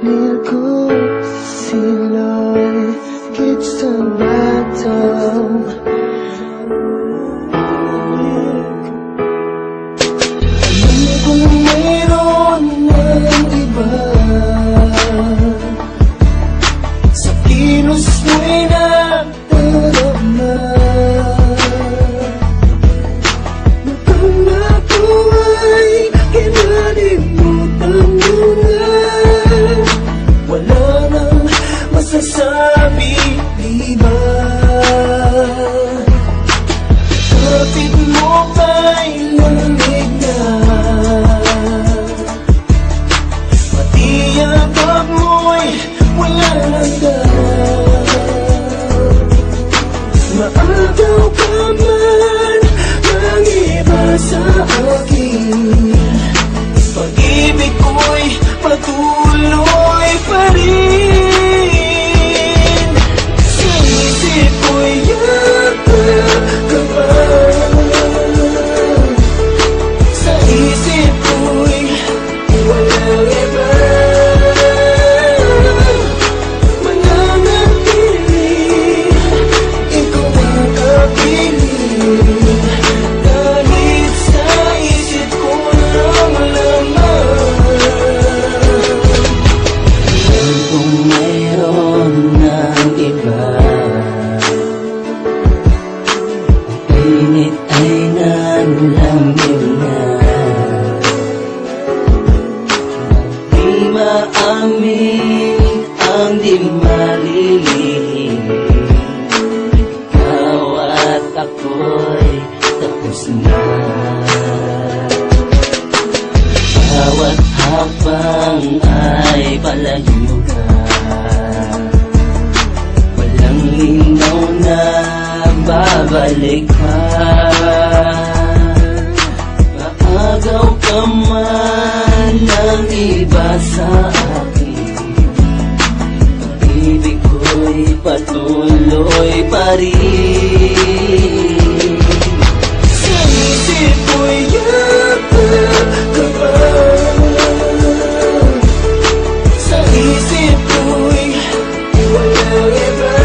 밀고 sila'y kitang bataw. Alam ko na mayroon ng iba sa kilos mo'y nagdarama. Napangako ko ay kinalimutan mo na. Wala nang masasabi, diba? Kapit mo ba'y lamig na? Pati yakap mo'y wala nang dala. Maagaw ka man ng iba sa akin, pag-ibig ko'y patuloy pa rin. Sa isip ko'y yakap ka ba? Sa isip ko'y walang iba. Mananatili, ikaw ang kapiling. Dahil sa isip ko lang laman. Kung mayroon ng iba, ang init ay nanlamig na. Di maamin ang di malilihim. Ikaw at ako'y tapos na. Bawat habang ay palayo ka, walang linaw na babalik pa. Maagaw ka man ng iba sa akin, pag-ibig ko'y patuloy pa rin. Sa isip ko'y yakap ka ba? Sa isip ko'y walang iba.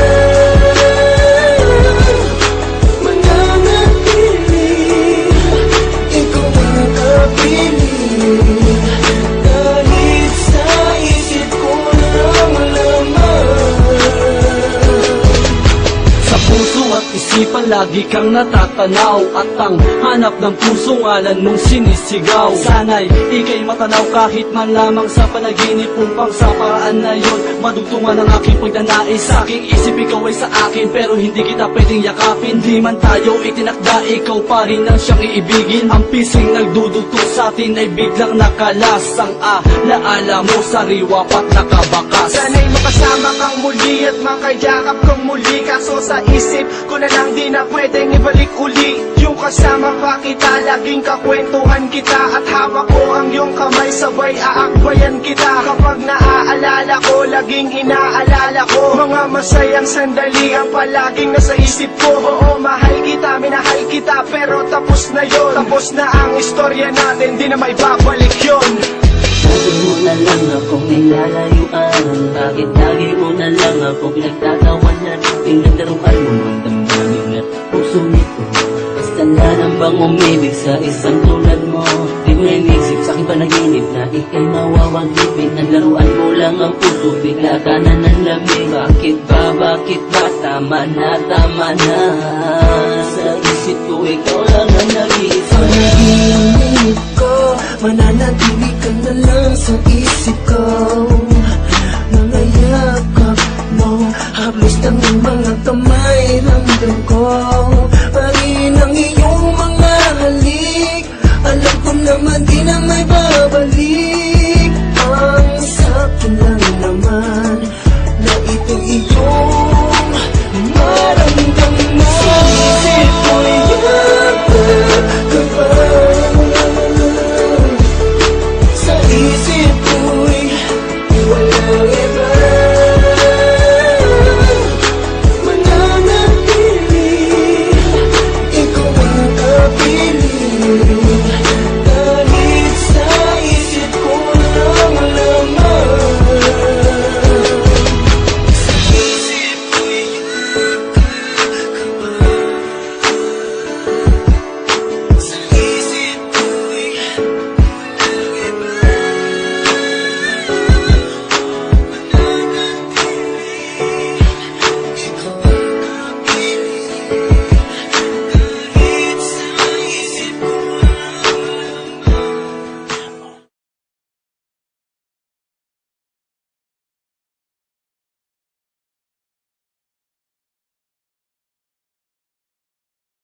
Mananatili, ikaw ang kapiling. Dahil sa isip ko lang laman. Sa puso at isipan lagi kang natatanaw, at ang hanap ng puso ngalan mong sinisigaw. Sana'y ika'y matanaw kahit man lamang sa panaginip, upang sa paraan na yun madugtungan ang aking pagnanais. Sa aking isip ikaw ay sa akin, pero hindi kita pwedeng yakapin. Di man tayo itinakda, ikaw pa rin ang siyang iibigin. Ang pising nagdudugtong sa atin ay biglang nakalas. Ang alaala mo sariwa pat nakabakas. Sana'y makasama kang muli at makayakap kang muli. Kaso sa isip ko na lang di na pwedeng ibalik uli. Yung kasama pa kita, laging kakwentuhan kita. At hawak ko ang iyong kamay, sabay aakbayan kita. Kapag naaalala ko, laging inaalala ko mga masayang sandali ang palaging nasa isip ko. Oo, mahal kita, minahal kita, pero tapos na yon. Tapos na ang istorya natin, di na may babalik yon. Lagi mo na lang akong nilalayuan, bakit lagi mo na lang akong pinagtatawanan? Pinagdaruan mo ang damdamin at puso nito. Basta na lang bang umibig sa isang tulad mo? Di mo inisip sa aking panaginip na ika'y mawawagipin. Ang laruan mo lang ang puso, bigla ka na nanlamig. Bakit ba, tama na, tama na. Sa isip ko ikaw lang